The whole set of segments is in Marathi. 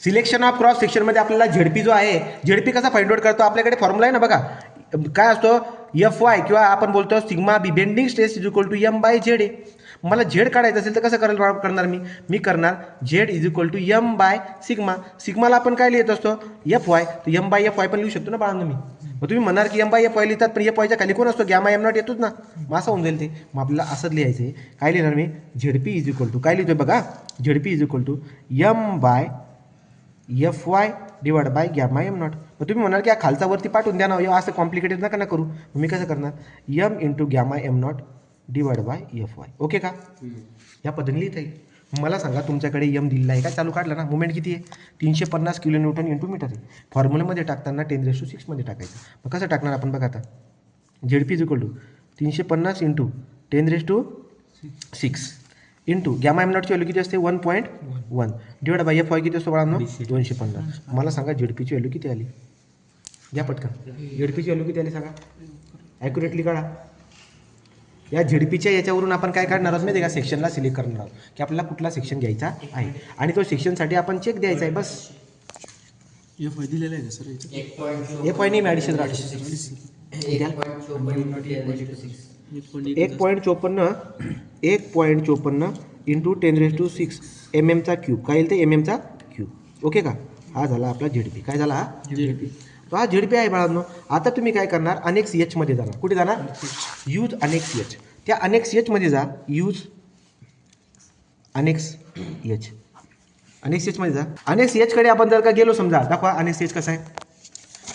सिलेक्शन ऑफ क्रॉस सेक्शनमध्ये आपल्याला झेडपी जो आहे, झेडपी कसा फाइंड आउट करतो, आपल्याकडे फॉर्म्युला आहे ना बघा, काय असतो एफ वाय किंवा आपण बोलतो sigma B bending stress is equal to M by Z. मला झेड काढायचं असेल तर कसं करणार मी करणार Z is equal to M by sigma. सिग्माला आपण काय लिहित असतो एफ वाय, तर एम बाय एफ वाय पण लिहू शकतो ना बाळांनो मी. मग तुम्ही म्हणणार की एम बाय एफ वाय लिहितात पण एफ वायच्या खाली कोण असतो, गॅमा एम नॉट येतोच ना, मग असं होऊन जाईल ते. मग आपल्याला असंच लिहायचं आहे, काय लिहिणार मी झेडपी इज इक्वल टू काय लिहितोय बघा, ZP is equal to M by F Y divide by gamma M naught. मग तुम्ही म्हणाल की हा खालचा वरती पाठवून द्या ना, असं कॉम्प्लिकेटेड नका ना करू. मी कसं करणार M into gamma M naught divide by F Y. Okay का, या पद्धतीने लिहिता येईल. मला सांगा तुमच्याकडे एम दिलेला आहे, काय चालू काढला ना, मुवमेंट किती आहे 350 किलो न्यूटन इंटू मीटर आहे. फॉर्म्युलेमध्ये टाकताना 10⁶ मध्ये टाकायचं. मग कसं टाकणार आपण बघा, आता ZP is equal to 350 into 10⁶ into gamma M नॉटची व्हॅल्यू किती असते 1.1 डिवाइड बाय एफ वाय किती असतो बाळांनो 250. मला सांगा झेडपीची व्हॅल्यू किती आली, द्या पटकन. झेडपीची व्हॅल्यू किती आली सांगा, ॲक्युरेटली काढा. या झेडपीच्या याच्यावरून आपण काय काढणार आहोत माहिती आहे का, सेक्शनला सिलेक्ट करणार आहोत की आपल्याला कुठला सेक्शन घ्यायचा आहे, आणि तो सेक्शनसाठी आपण चेक द्यायचा आहे बस. एफ वाय दिलेला आहे का सर, एफ वाय नाही ॲडिशन राहतो 1.54 इंटू 10⁶ एमएमचा क्यूब, काय येईल ते एमएमचा क्यूब. ओके का, हा झाला आपला झेडपी. काय झाला हा झेडपी, तो हा झेडपी आहे बाळांनो. आता तुम्ही काय करणार, अनेक सी एचमध्ये जाणार. कुठे जाणार, यूज अनेक सी एच. त्या अनेक सी एचमध्ये जा, यूज अनेक एच, अनेक सी एचमध्ये जा. अनेक सी एचकडे आपण जर का गेलो, समजा दाखवा अनेक सी एच कसा आहे.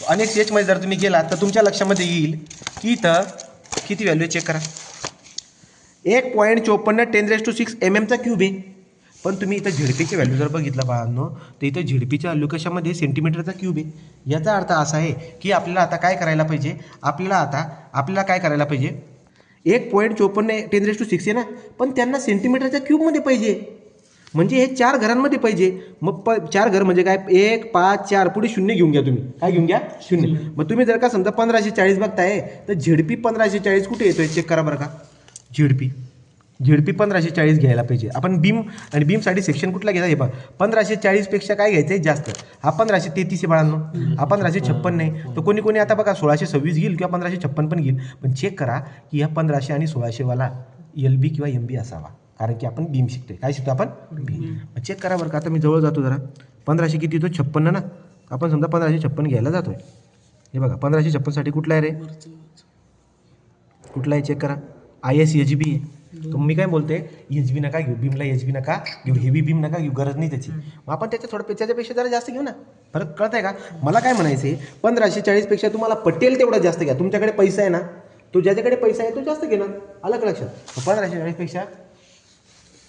अनेक सी एचमध्ये जर तुम्ही गेलात तर तुमच्या लक्षामध्ये येईल की इथं किती व्हॅल्यू चेक करा, 1.54 10⁶ एमएमचा क्यूब आहे. पण तुम्ही इथं झेडपीची व्हॅल्यू जर बघितलं बाळांनो, तर इथं झेडपीच्या व्हॅल्यू कशामध्ये सेंटीमीटरचा क्यूब आहे. याचा अर्थ असा आहे की आपल्याला आता काय करायला पाहिजे, आपल्याला काय करायला पाहिजे, 1.54 10⁶ आहे ना, पण त्यांना सेंटीमीटरच्या क्यूबमध्ये पाहिजे, म्हणजे हे 4 घरांमध्ये पाहिजे. मग 4 घर म्हणजे काय, 1 5 4 पुढे 0 घेऊन घ्या तुम्ही, काय घेऊन घ्या 0. मग तुम्ही जर का समजा 1540 बघताय, तर झेडपी 1540 कुठे येतोय चेक करा बरं का. झेडपी 1540 घ्यायला पाहिजे. आपण बीम आणि बीमसाठी सेक्शन कुठला घ्यायचा हे बघा, 1540 पेक्षा काय घ्यायचं आहे जास्त, हा 1533 आहे बाळांनो, हा 1556 नाही. तर कोणी आता बघा 1626 घेईल किंवा 1556 पण घेईल, पण चेक करा की ह्या 1500 आणि 1600 वाला LB किंवा MB असावा, कारण की आपण बीम शिकतोय. काय शिकतो आपण, बीम. चेक करा बरं का. आता मी जवळ जातो जरा, 1500 किती येतो 56 ना, आपण समजा 1556 घ्यायला जातोय. हे बघा 1556 साठी कुठला आहे रे, कुठला आहे चेक करा, ISHB आहे. तर मी काय बोलते, HB नका घेऊ, बीमला HB नका घेऊ, हेवी बीम नका घेऊ, गरज नाही त्याची. मग आपण त्याच्यापेक्षा जरा जास्त घेऊ ना, फरक कळत आहे का. मला काय म्हणायचं आहे, 1540 पेक्षा तुम्हाला पटेल तेवढं जास्त घ्या. तुमच्याकडे पैसा आहे ना, तो ज्याच्याकडे पैसा आहे तो जास्त घेणार, आलं का लक्षात. 1540 पेक्षा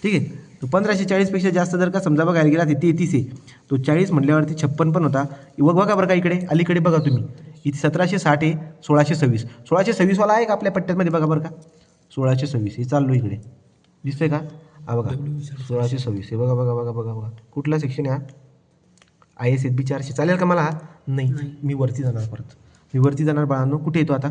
ठीक आहे, तो 1540 पेक्षा जास्त जर का समजा बघायला गेला, ते 33 आहे, तो 40 म्हटल्यावरती 56 पण होता. बघा बरं का इकडे अलीकडे बघा तुम्ही, इथे 1760 आहे, 1626 वाला आहे का आपल्या पट्ट्यामध्ये, बघा बरं का 1626 हे चाललो इकडे, दिसतंय का, हा बघा 1626 हे बघा बघा बघा बघा बघा. कुठला सेक्शन आहे हा, ISHB 400. चालेल का मला हा, नाही मी वरती जाणार, परत मी वरती जाणार बाळांनो. कुठे येतो आता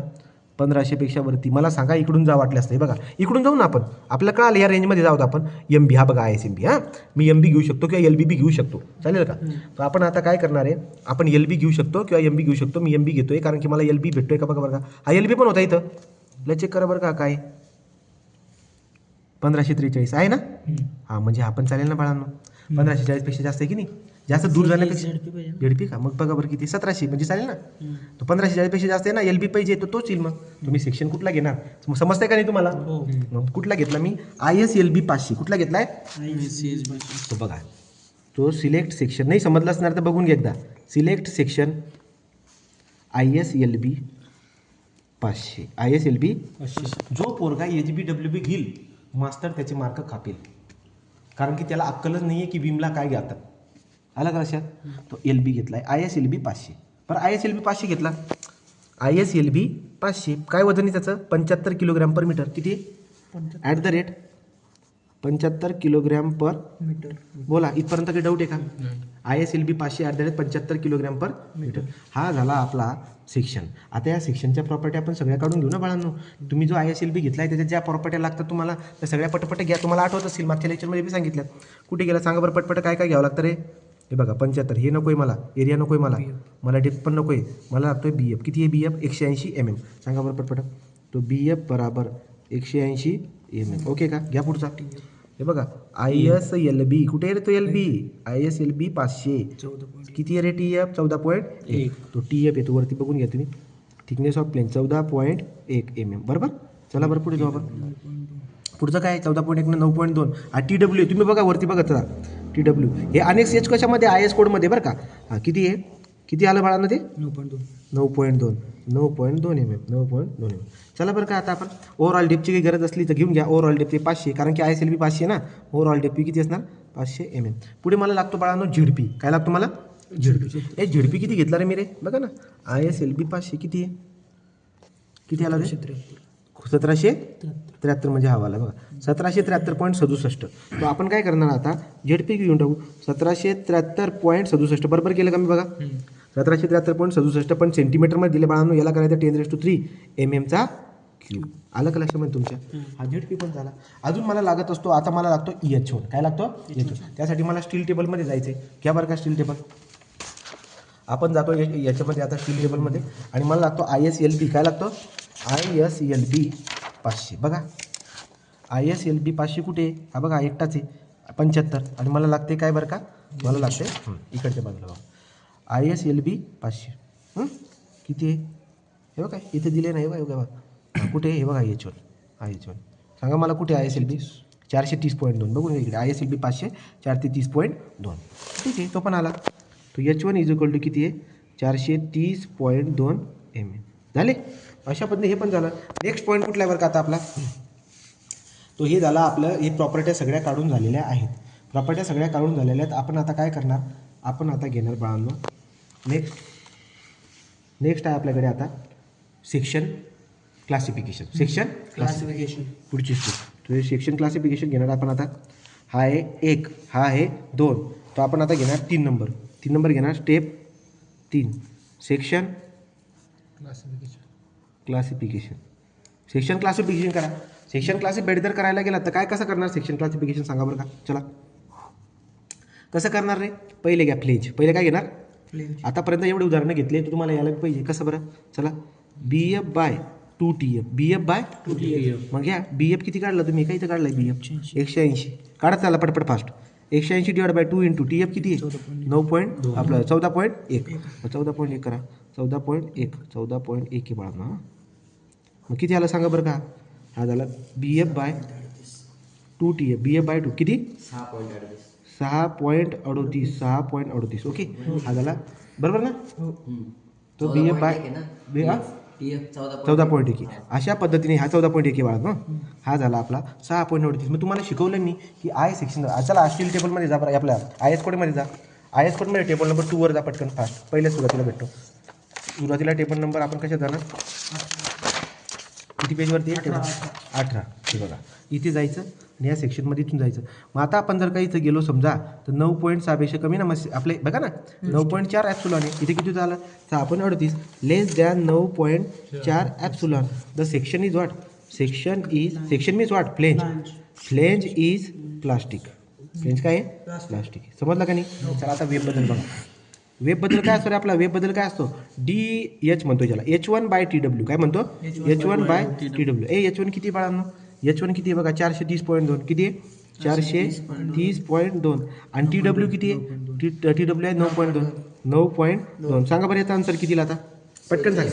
1500 पेक्षा वरती. मला सांगा इकडून जा वाटल्यास नाही, बघा इकडून जाऊ ना आपण, आपल्याला कळालं या रेंजमध्ये जाऊ आपण. MB हा बघा ISMB, हा मी MB घेऊ शकतो किंवा LB घेऊ शकतो, चालेल का. तर आपण आता काय करणार आहे, आपण LB घेऊ शकतो किंवा MB घेऊ शकतो. मी MB घेतोय कारण की मला LB भेटतोय का बघा बरं का. हा LB पण होता इथं, चेक करा बरं का, काय 1543 आहे ना, हा म्हणजे हा पण चालेल ना बाळांनो. 1540 पेक्षा जास्त आहे की नाही, जास्त दूर जाण्यापेक्षा झेडपी का, मग बघा बरं किती 1700 म्हणजे चालेल ना. तो 1540 पेक्षा जास्त आहे ना, LB पाहिजे तो तोच येईल. मग तुम्ही सेक्शन कुठला घेणार समजताय का नाही तुम्हाला. मग कुठला घेतला मी, ISLB 500. कुठला घेतलाय, तो बघा, तो सिलेक्ट सेक्शन. नाही समजलं असणार तर बघून घ्या एकदा, सिलेक्ट सेक्शन ISLB 500. ISLB 500. जो पोरगा HBWB घेईल मास्टर त्याचे मार्क कापेल, कारण की त्याला अक्कलच नाही आहे की बीमला काय घ्यातात, आला का लक्षात. तो LB घेतलाय ISLB 500. बरं ISLB 500 घेतला, ISLB 500 काय वजन आहे त्याचं 75 किलोग्रॅम पर मीटर. किती at the rate 75 kilogram per metre. बोला इथपर्यंत काही डाऊट आहे का. ISLB 500 at the rate 75 kilogram per metre. हा झाला आपला सेक्शन. आता या सेक्शनच्या प्रॉपर्टी आपण सगळ्या काढून घेऊ ना बाळांनो. तुम्ही जो ISLB घेतला आहे त्याच्या ज्या प्रॉपर्ट्या लागतात तुम्हाला त्या सगळ्या पटपट घ्या. तुम्हाला आठवत असेल मागच्या लेक्चरमध्ये मी सांगितलं. कुठे गेला सांगा बरं पटपट, काय काय घ्यावं लागतं रे. हे बघा 75, हे नको आहे मला, एरिया नको आहे मला डेप्थ पण नको आहे, मला लागतो आहे BF. किती आहे BF? 180 mm. सांगा बरं पटपट. तो BF बराबर 180 mm. ओके का? घ्या पुढचा. हे बघा ISLB, कुठे आहे रे तो LB? ISLB 500. किती आहे रे TF? 14.1. तो TF येतो वरती बघून घ्या तुम्ही. Thickness of plane 14.1 mm. बरोबर. चला बरं पुढे जाऊ आपण. पुढचं काय? 14.1 न 9.2. हा TW तुम्ही बघा वरती बघा चला. TW हे अनेक एच कशामध्ये? IS कोडमध्ये बरं का. हा किती आहे? किती आलं बाळांना ते? 9.2 mm. 9.2 mm. चला बरं का आता आपण ओव्हरऑल डेप्थची काही गरज असली तर घेऊन घ्या. ओव्हरऑल डेप्थ 500, कारण की ISLB 500 ना. ओव्हरऑल डेप्थ किती असणार? 500 mm. पुढे मला लागतो बाळांनो ZP. काय लागतो मला? ZP. हे ZP किती घेतला रे मी रे? बघा ना ISLB 500 किती आहे? किती आला रे? 1773 म्हणजे हवाला बघा 1773.67. तो आपण काय करणार आता? ZP घेऊन टाकू 1773.67. बरोबर केलं का मी बघा? 1773.67 पण सेंटीमीटरमध्ये दिले बाळांनो. याला करायचं 10³ mm क्यूब. आलं का लक्षामध्ये तुमच्या? हा ZP पण झाला. अजून मला लागत असतो आता मला लागतो EH1. काय लागतो? EH1. त्यासाठी मला स्टील टेबलमध्ये जायचं आहे. घ्या बरं का स्टील टेबल. आपण जातो याच्यामध्ये आता स्टील टेबलमध्ये आणि मला लागतो ISLB. काय लागतो? ISLB 500. बघा ISLB 500 कुठे आहे? हा बघा एकटाच आहे 75 आणि मला लागते काय बरं का? मला लागते इकडच्या बाजूला बघा ISLB 500. किती आहे? हे बघा इथे दिले नाही बघा कुठे? हे बघा IH1. सांगा मला कुठे ISLB? 430.2. बघून इकडे ISLB 500 430.2. ठीक आहे तो पण आला. तो H1 इज इक्वल टू किती आहे? 430.2 mm. झाले. अशा पद्धतीने हे पण झालं. नेक्स्ट पॉईंट कुठला आहे बरं का आता आपला? तो हे झाला आपलं. हे प्रॉपर्ट्या सगळ्या काढून झालेल्या आहेत. प्रॉपर्ट्या सगळ्या काढून झालेल्या आहेत. आपण आता काय करणार? आपण आता घेणार बाळांनो नेक्स्ट आहे आपल्याकडे आता सेक्शन क्लासिफिकेशन. पुढची स्टेप. तो सेक्शन क्लासिफिकेशन घेणार आपण आता. हा आहे 1, हा आहे 2. तो आपण आता घेणार 3 नंबर घेणार. Step 3 section classification. Section classification करा. सेक्शन क्लासिफाईड जर करायला गेला तर काय कसं करणार सेक्शन क्लासिफिकेशन? सांगा बरं का. चला कसं करणार रे? पहिले घ्या फ्लेंज. पहिले काय घेणार? आतापर्यंत एवढे उदाहरणं घेतले तर तुम्हाला यायला पाहिजे. कसं बरं? चला BF/2TF. BF/2TF. मग घ्या BF किती काढला तुम्ही? काही तर काढला BF 180. काढा त्याला पटपट फास्ट. 180 / 2 × TF किती आहे? 9. आपलं 14.1. 14.1 करा. 14.1 आहे बाळा. मग किती आलं सांगा बरं का? हा झाला BF/2TF. BF/2 किती? 6.38. ओके हा झाला बरोबर ना? तो BF/14.1. अशा पद्धतीने हा 14.1 बाळा. हा झाला आपला 6.38. मग तुम्हाला शिकवलं मी की आय सेक्शन. चला स्टील टेबलमध्ये जा बरं. आपल्या IS कोडमध्ये जा. IS कोडमध्ये टेबल नंबर 2 वर जा पटकन फास्ट. पहिल्या सुरुवातीला भेटतो. सुरुवातीला टेबल नंबर आपण कशात जाणार? किती पेजवरती आहे? टेबल 18. हे बघा इथे जायचं आणि या सेक्शनमध्ये इथून जायचं. मग आता आपण जर का इथं गेलो समजा तर 9.6 पेक्षा कमी ना. मग आपले बघा ना 9.4 ॲप्सिलॉन आहे. इथे किती झालं? 6.38 less than 9.4 epsilon. The section is what? Section means what? Flange is plastic. Flange काय आहे? प्लास्टिक. समजलं का नाही? चला आता वेबबद्दल बघा. वेबबद्दल काय असतो रे आपला? वेबबद्दल काय असतो? DH म्हणतो ज्याला. H1/TW. काय म्हणतो? H1/TW. H1 किती बाळांनो? H1 किती आहे बघा? 430.2. किती आहे? 430.2. आणि TW किती आहे? TW आहे 9.2. सांगा बरं याचा आन्सर कितीला आता? पटकन सांगा.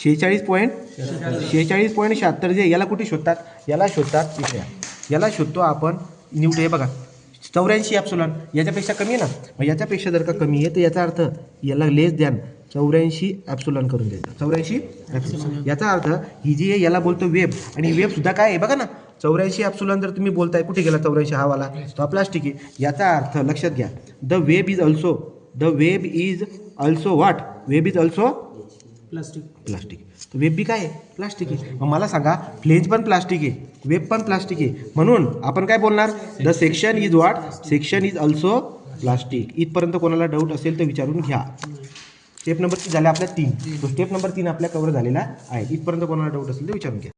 46.76 जे याला कुठे शोधतात? याला शोधतात इथे. याला शोधतो आपण न्यूटन. हे बघा 84 ॲप्सिलॉन. याच्यापेक्षा कमी आहे ना. मग याच्यापेक्षा जर का कमी आहे तर याचा अर्थ याला लेस दॅन 84 ॲप्सिलॉन करून द्यायचं. 84 ॲप्सिलॉन. याचा अर्थ ही जी आहे याला बोलतो वेब. आणि वेबसुद्धा काय आहे बघा ना 84 ॲप्सिलॉन. जर तुम्ही बोलताय कुठे गेला 84 हा वाला? तो प्लास्टिक आहे. याचा अर्थ लक्षात घ्या. The web is also what? Web is also plastic. Web बी काय आहे? प्लास्टिक आहे. मग मला सांगा फ्लेंज पण प्लास्टिक आहे, वेब पण प्लास्टिक आहे. म्हणून आपण काय बोलणार? The section is what? Section is also plastic. इथपर्यंत कोणाला डाऊट असेल तर विचारून घ्या. स्टेप नंबर 3 झाले आपल्या 3. तो स्टेप नंबर 3 आपल्या कव्हर झालेला आहे. इथपर्यंत कोणाला डाऊट असेल तर विचारून घ्या.